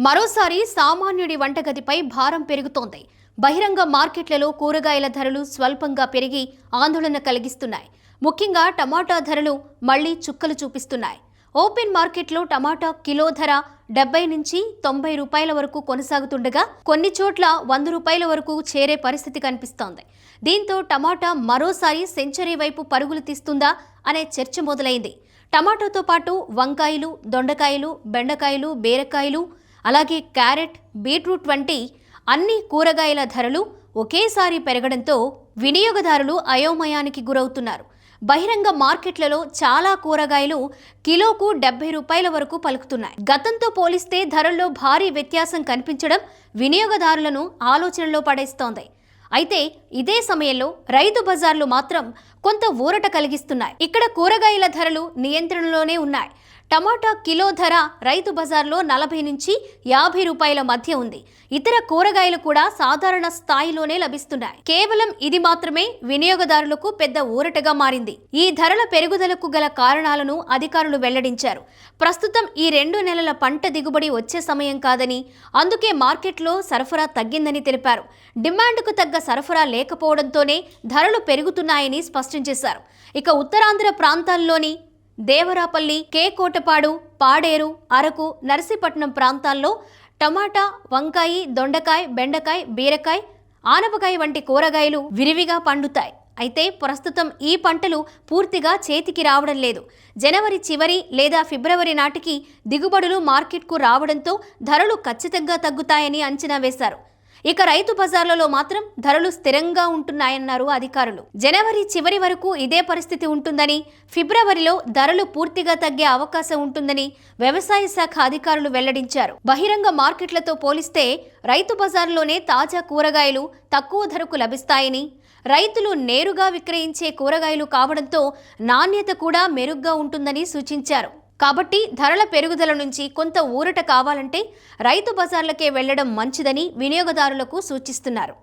మరోసారి సామాన్యుడి వంటగదిపై భారం పెరుగుతోంది. బహిరంగ మార్కెట్లలో కూరగాయల ధరలు స్వల్పంగా పెరిగి ఆందోళన కలిగిస్తున్నాయి. ముఖ్యంగా టమాటా ధరలు మళ్లీ చుక్కలు చూపిస్తున్నాయి. ఓపెన్ మార్కెట్లో టమాటా కిలో ధర 70 నుంచి 90 రూపాయల వరకు కొనసాగుతుండగా కొన్ని చోట్ల 100 రూపాయల వరకు చేరే పరిస్థితి కనిపిస్తోంది. దీంతో టమాటా మరోసారి సెంచరీ వైపు పరుగులు తీస్తుందా అనే చర్చ మొదలైంది. టమాటాతో పాటు వంకాయలు, దొండకాయలు, బెండకాయలు, బీరకాయలు, అలాగే క్యారెట్, బీట్రూట్ వంటి అన్ని కూరగాయల ధరలు ఒకేసారి పెరగడంతో వినియోగదారులు అయోమయానికి గురవుతున్నారు. బహిరంగ మార్కెట్లలో చాలా కూరగాయలు కిలోకు 70 రూపాయల వరకు పలుకుతున్నాయి. గతంతో పోలిస్తే ధరల్లో భారీ వ్యత్యాసం కనిపించడం వినియోగదారులను ఆలోచనలో పడేస్తోంది. అయితే ఇదే సమయంలో రైతు బజార్లు మాత్రం కొంత ఊరట కలిగిస్తున్నాయి. ఇక్కడ కూరగాయల ధరలు నియంత్రణలోనే ఉన్నాయి. టమాటా కిలో ధర రైతు బజార్లో 40 నుంచి 50 రూపాయల మధ్య ఉంది. ఇతర కూరగాయలు కూడా సాధారణ స్థాయిలోనే లభిస్తున్నాయి. కేవలం ఇది మాత్రమే వినియోగదారులకు పెద్ద ఊరటగా మారింది. ఈ ధరల పెరుగుదలకు గల కారణాలను అధికారులు వెల్లడించారు. ప్రస్తుతం ఈ 2 నెలల పంట దిగుబడి వచ్చే సమయం కాదని, అందుకే మార్కెట్లో సరఫరా తగ్గిందని తెలిపారు. డిమాండ్కు తగ్గ సరఫరా లేకపోవడంతోనే ధరలు పెరుగుతున్నాయని స్పష్టం చేశారు. ఇక ఉత్తరాంధ్ర ప్రాంతాల్లోని దేవరాపల్లి, కోటపాడు, పాడేరు, అరకు, నర్సీపట్నం ప్రాంతాల్లో టమాటా, వంకాయ, దొండకాయ, బెండకాయ, బీరకాయ, ఆనపకాయ వంటి కూరగాయలు విరివిగా పండుతాయి. అయితే ప్రస్తుతం ఈ పంటలు పూర్తిగా చేతికి రావడం లేదు. జనవరి చివరి లేదా ఫిబ్రవరి నాటికి దిగుబడులు మార్కెట్కు రావడంతో ధరలు ఖచ్చితంగా తగ్గుతాయని అంచనా వేశారు. ఇక రైతు బజార్లలో మాత్రం ధరలు స్థిరంగా ఉంటున్నాయన్నారు అధికారులు. జనవరి చివరి వరకు ఇదే పరిస్థితి ఉంటుందని, ఫిబ్రవరిలో ధరలు పూర్తిగా తగ్గే అవకాశం ఉంటుందని వ్యవసాయ శాఖ అధికారులు వెల్లడించారు. బహిరంగ మార్కెట్లతో పోలిస్తే రైతు బజార్లోనే తాజా కూరగాయలు తక్కువ ధరకు లభిస్తాయని, రైతులు నేరుగా విక్రయించే కూరగాయలు కావడంతో నాణ్యత కూడా మెరుగ్గా ఉంటుందని సూచించారు. కాబట్టి ధరల పెరుగుదల నుంచి కొంత ఊరట కావాలంటే రైతు బజార్లకే వెళ్లడం మంచిదని వినియోగదారులకు సూచిస్తున్నారు.